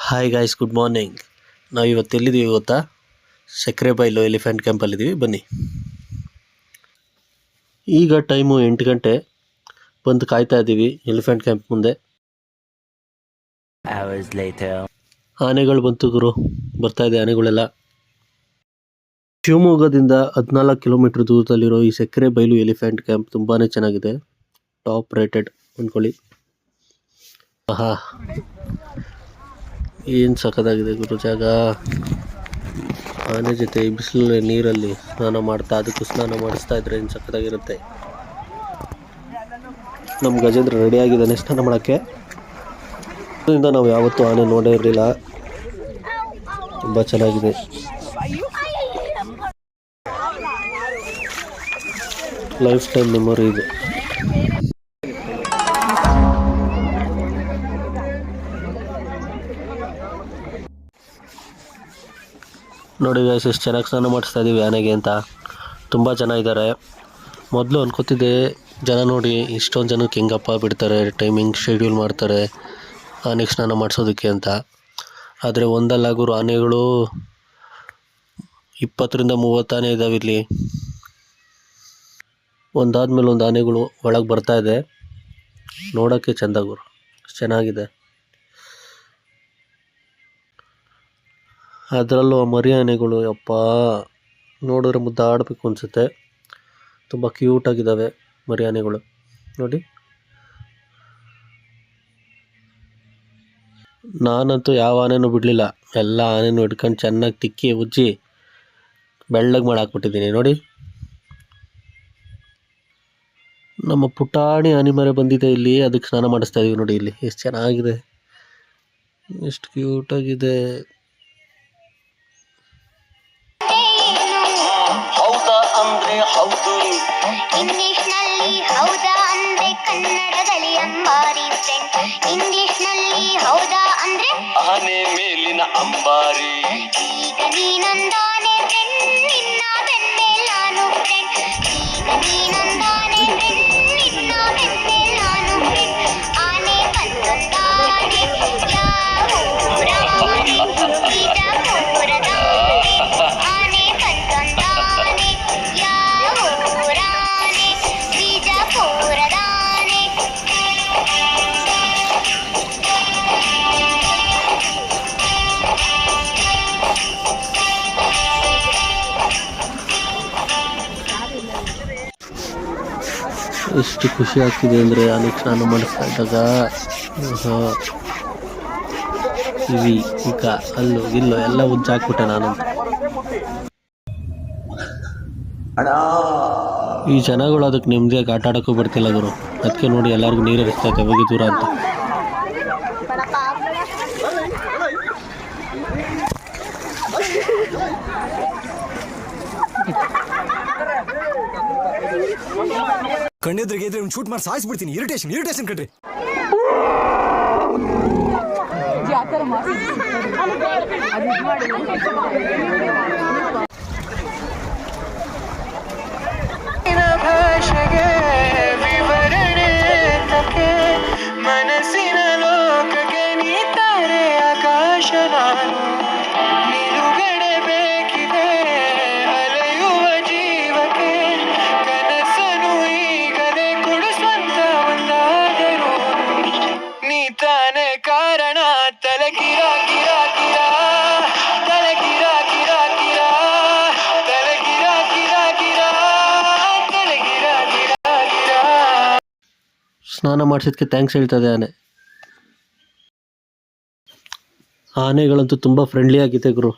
Hi guys, good morning. ನಾವು ಇವತ್ತು ಎಲ್ಲಿದ್ದೀವಿ ಗೊತ್ತಾ? ಸಕ್ರೆಬೈಲು ಎಲಿಫೆಂಟ್ ಕ್ಯಾಂಪಲ್ಲಿದ್ದೀವಿ. ಬನ್ನಿ. ಈಗ ಟೈಮು 8 ಗಂಟೆ. ಬಂದು ಕಾಯ್ತಾ ಇದ್ದೀವಿ ಎಲಿಫೆಂಟ್ ಕ್ಯಾಂಪ್ ಮುಂದೆ. ಆನೆಗಳು ಬಂತು ಗುರು, ಬರ್ತಾ ಇದೆ ಆನೆಗಳೆಲ್ಲ. ಶಿವಮೊಗ್ಗದಿಂದ 14 ಕಿಲೋಮೀಟರ್ ದೂರದಲ್ಲಿರೋ ಈ ಸಕ್ರೆಬೈಲು ಎಲಿಫೆಂಟ್ ಕ್ಯಾಂಪ್ ತುಂಬಾ ಚೆನ್ನಾಗಿದೆ. ಟಾಪ್ ರೇಟೆಡ್ ಅಂದ್ಕೊಳ್ಳಿ. ಆಹಾ, ಏನು ಸಖತ್ತಾಗಿದೆ ಗುರು ಜಾಗ. ಆನೆ ಜೊತೆ ಈ ಬಿಸಿಲಲ್ಲಿ ನೀರಲ್ಲಿ ಸ್ನಾನ ಮಾಡ್ತಾ, ಅದಕ್ಕೂ ಸ್ನಾನ ಮಾಡಿಸ್ತಾ ಇದ್ರೆ ಏನು ಸಖತ್ತಾಗಿರುತ್ತೆ. ನಮ್ಮ ಗಜೇಂದ್ರ ರೆಡಿ ಆಗಿದ್ದಾನೆ ಸ್ನಾನ ಮಾಡೋಕ್ಕೆ. ಅದರಿಂದ ನಾವು ಯಾವತ್ತೂ ಆನೆ ನೋಡೇ ಇರಲಿಲ್ಲ. ತುಂಬ ಚೆನ್ನಾಗಿದೆ. ಲೈಫ್ ಟೈಮ್ ಮೆಮೊರಿ ಇದು. ನೋಡಿ ಗೈಸ್, ಎಷ್ಟು ಚೆನ್ನಾಗಿ ಸ್ನಾನ ಮಾಡಿಸ್ತಾ ಇದ್ದೀವಿ ಆನೆಗೆ ಅಂತ. ತುಂಬ ಜನ ಇದ್ದಾರೆ. ಮೊದಲು ಅನ್ಕೋತಿದ್ದೆ ಜನ ನೋಡಿ ಇಷ್ಟೊಂದು ಜನಕ್ಕೆ ಹೆಂಗಪ್ಪ ಬಿಡ್ತಾರೆ, ಟೈಮಿಂಗ್ ಶೆಡ್ಯೂಲ್ ಮಾಡ್ತಾರೆ ಆನೆಗೆ ಸ್ನಾನ ಮಾಡಿಸೋದಕ್ಕೆ ಅಂತ. ಆದರೆ ಒಂದಲ್ಲ ಗುರು, ಆನೆಗಳು 20-30 ಆನೆ ಇದ್ದಾವೆ ಇಲ್ಲಿ. ಒಂದಾದ್ಮೇಲೆ ಒಂದು ಆನೆಗಳು ಒಳಗೆ ಬರ್ತಾ ಇದೆ. ನೋಡೋಕ್ಕೆ ಚೆಂದ ಗುರು, ಚೆನ್ನಾಗಿದೆ. ಅದರಲ್ಲೂ ಮರಿ ಆನೆಗಳು ಯಪ್ಪ, ನೋಡಿದ್ರೆ ಮುದ್ದಾಡಬೇಕು ಅನಿಸುತ್ತೆ. ತುಂಬ ಕ್ಯೂಟಾಗಿದ್ದಾವೆ ಮರಿ ಆನೆಗಳು ನೋಡಿ. ನಾನಂತೂ ಯಾವ ಆನೆನೂ ಬಿಡಲಿಲ್ಲ. ಎಲ್ಲ ಆನೆನೂ ಹಿಡ್ಕೊಂಡು ಚೆನ್ನಾಗಿ ತಿಕ್ಕಿ ಉಜ್ಜಿ ಬೆಳ್ಳಗೆ ಮಾಡಿ ಹಾಕ್ಬಿಟ್ಟಿದ್ದೀನಿ ನೋಡಿ. ನಮ್ಮ ಪುಟಾಣಿ ಆನೆ ಮರೆ ಬಂದಿದೆ ಇಲ್ಲಿ, ಅದಕ್ಕೆ ಸ್ನಾನ ಮಾಡಿಸ್ತಾ ಇದೀವಿ ನೋಡಿ. ಇಲ್ಲಿ ಎಷ್ಟು ಚೆನ್ನಾಗಿದೆ, ಎಷ್ಟು ಕ್ಯೂಟಾಗಿದೆ. ಇಂಗ್ಲಿಷ್ನಲ್ಲಿ ಹೌದಾ ಅಂದ್ರೆ ಕನ್ನಡದಲ್ಲಿ ಅಂಬಾರಿ ಫ್ರೆಂಡ್. ಇಂಗ್ಲಿಷ್ನಲ್ಲಿ ಹೌದಾ ಅಂದ್ರೆ ಆನೆ ಮೇಲಿನ ಅಂಬಾರಿ. ಈಗ ನೀನೊಂದಾನೆ ಫ್ರೆಂಡ್, ನಿನ್ನ ಬೆನ್ಮೇಲ್ ನಾನು ಫ್ರೆಂಡ್. ಈಗ ನೀನೊಂದಾನೆ ಫ್ರೆಂಡ್, ನಿನ್ನ ಬೆನ್ಮೇಲ್ ನಾನು ಫ್ರೆಂಡ್. ಆನೆ ಬಂದೊಂದಾನೆ ಯಾವೂರಾನೆ, ಬಿಜಾಪುರದಾನೆ. ಆನೆ ಬಂದೊಂದಾನೆ ಯಾವೂರಾನೆ, ಬಿಜಾಪುರದಾನೆ. ಎಷ್ಟು ಖುಷಿ ಆಗ್ತಿದೆ ಅಂದರೆ ಆನೆಗೆ ಸ್ನಾನ ಮಾಡಿಸ್ತಾ ಇದ್ದಾಗ. ಕಿವಿ, ಮುಖ, ಹಲ್ಲು ಗಿಲ್ಲು ಎಲ್ಲ ಉಜ್ಜಾಕ್ಬಿಟ್ಟೆ ನಾನಂತ. ಈ ಜನಗಳು ಅದಕ್ಕೆ ನೆಮ್ಮದಿಯಾಗಿ ಆಟ ಆಡೋಕ್ಕೂ ಬಿಡ್ತಿಲ್ಲ ಗುರು. ಅದಕ್ಕೆ ನೋಡಿ ಎಲ್ಲರಿಗೂ ನೀರು ಹರಿಸ್ತೈತೆ ಹೋಗಿ ದೂರ ಅಂತ. ಕಣ್ಣೆದ್ರಿಗೆ ಇದ್ರೆ ಶೂಟ್ ಮಾಡಿ ಸಾಯಿಸ್ಬಿಡ್ತೀನಿ. ಇರಿಟೇಷನ್ ಕಣ್ರಿ. ಭಾಷೆಗೆ ವಿವರಣೆ ತಕ್ಕೆ, ಮನಸ್ಸಿನ ಲೋಕಕ್ಕೆ ನೀತಾರೆ ಆಕಾಶ. ನಾನು ನಿಲುಗಡೆ ಬೇಕಿದೆ ಅಲೆಯುವ ಜೀವಕ್ಕೆ. ಕನಸನು ಈಗಲೇ ಕೊಡಿಸುವಂತ ಒಂದಾದರೂ ನೀ ತಾನೇ ಕಾರಣ. ತಲೆ ಕಿರಾ ಕಿರಾ ಕಿರಾ, ತಲೆ ಕಿರಾ ಕಿರಾ ಕಿರಾ, ತಲೆ ಕಿರಾ ಕಿರಾ ಕಿರಾ, ತಲೆ ಕಿರಾ ಕಿರಾ ಕಿರಾ. ಸ್ನಾನ ಮಾಡಿಸಿದ್ಕೆ ಥ್ಯಾಂಕ್ಸ್ ಹೇಳ್ತದೆ ಆನೆ. ಆನೆಗಳಂತೂ ತುಂಬ ಫ್ರೆಂಡ್ಲಿ ಆಗಿದೆ ಗುರು.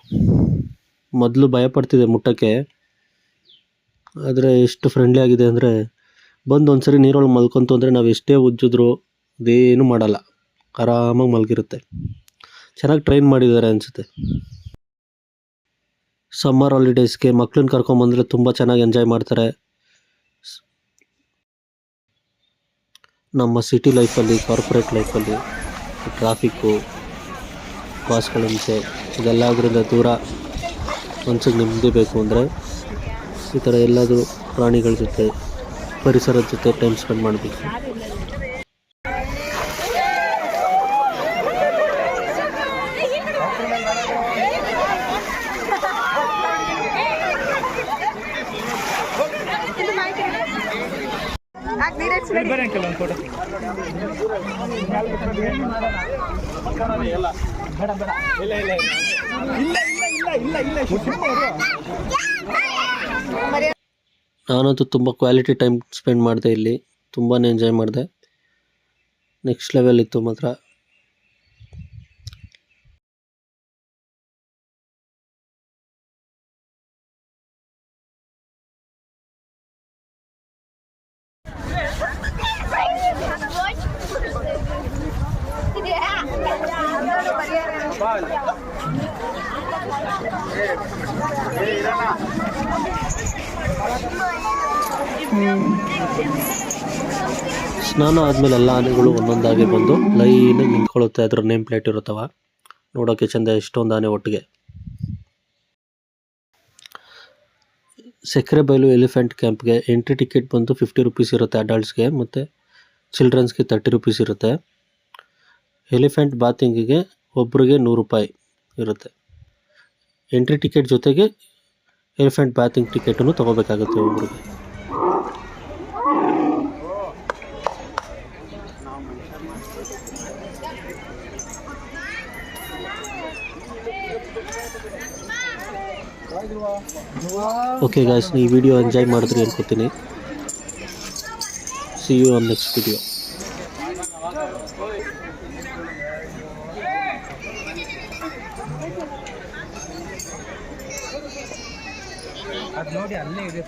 ಮೊದಲು ಭಯಪಡ್ತಿದೆ ಮುಟ್ಟಕ್ಕೆ, ಆದರೆ ಎಷ್ಟು ಫ್ರೆಂಡ್ಲಿ ಆಗಿದೆ ಅಂದರೆ, ಬಂದು ಒಂದ್ಸರಿ ನೀರೊಳಗೆ ಮಲ್ಕೊಂತು ಅಂದರೆ ನಾವು ಎಷ್ಟೇ ಉಜ್ಜಿದ್ರು ಅದೇನು ಮಾಡಲ್ಲ, ಆರಾಮಾಗಿ ಮಲಗಿರುತ್ತೆ. ಚೆನ್ನಾಗಿ ಟ್ರೈನ್ ಮಾಡಿದ್ದಾರೆ ಅನಿಸುತ್ತೆ. ಸಮ್ಮರ್ ಹಾಲಿಡೇಸ್ಗೆ ಮಕ್ಳನ್ನ ಕರ್ಕೊಂಬಂದರೆ ತುಂಬ ಚೆನ್ನಾಗಿ ಎಂಜಾಯ್ ಮಾಡ್ತಾರೆ. ನಮ್ಮ ಸಿಟಿ ಲೈಫಲ್ಲಿ, ಕಾರ್ಪೊರೇಟ್ ಲೈಫಲ್ಲಿ ಟ್ರಾಫಿಕ್ಕು, ಬಾಸ್ಗಳ ಹಿಂಸೆ ಇದೆಲ್ಲದರಿಂದ ದೂರ ಮನ್ಸಿಗೆ ನೆಮ್ಮದಿ ಬೇಕು ಅಂದರೆ ಈ ಥರ ಎಲ್ಲಾದರೂ ಪ್ರಾಣಿಗಳ ಜೊತೆ, ಪರಿಸರದ ಜೊತೆ ಟೈಮ್ ಸ್ಪೆಂಡ್ ಮಾಡಬೇಕು. ನಾನಂತೂ ತುಂಬ ಕ್ವಾಲಿಟಿ ಟೈಮ್ ಸ್ಪೆಂಡ್ ಮಾಡಿದೆ ಇಲ್ಲಿ, ತುಂಬಾ ಎಂಜಾಯ್ ಮಾಡಿದೆ. ನೆಕ್ಸ್ಟ್ ಲೆವೆಲ್ ಇತ್ತು ಮಾತ್ರ. ಸ್ನಾನ ಆದಮೇಲೆ ಎಲ್ಲ ಆನೆಗಳು ಒಂದೊಂದಾಗಿ ಬಂದು ಲೈನಾಗಿ ನಿಂತ್ಕೊಳ್ಳುತ್ತೆ. ಅದ್ರ ನೇಮ್ ಪ್ಲೇಟ್ ಇರುತ್ತವ, ನೋಡೋಕ್ಕೆ ಚೆಂದ ಎಷ್ಟೊಂದು ಆನೆ ಒಟ್ಟಿಗೆ. ಸಕ್ರೆಬೈಲು ಎಲಿಫೆಂಟ್ ಕ್ಯಾಂಪ್ಗೆ ಎಂಟ್ರಿ ಟಿಕೆಟ್ ಬಂದು 50 ರುಪೀಸ್ ಇರುತ್ತೆ ಅಡಲ್ಟ್ಸ್ಗೆ, ಮತ್ತು ಚಿಲ್ಡ್ರನ್ಸ್ಗೆ 30 ರುಪೀಸ್ ಇರುತ್ತೆ. ಎಲಿಫೆಂಟ್ ಬಾತಿಂಗಿಗೆ ಒಬ್ರಿಗೆ 100 ರೂಪಾಯಿ ಇರುತ್ತೆ. ಎಂಟ್ರಿ ಟಿಕೆಟ್ ಜೊತೆಗೆ ಎಲಿಫೆಂಟ್ ಬಾತಿಂಗ್ ಟಿಕೆಟನ್ನು ತೊಗೋಬೇಕಾಗುತ್ತೆ ಒಬ್ರಿಗೆ. ಓಕೆ ಗಾಯ್ಸ್, ಈ ವಿಡಿಯೋ ಎಂಜಾಯ್ ಮಾಡಿದ್ರಿ ಅನ್ಕೋತೀನಿ. See you on next video. ಅದು ನೋಡಿ ಅಲ್ಲೇ ಇದೆ.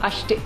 ಅಷ್ಟೇ.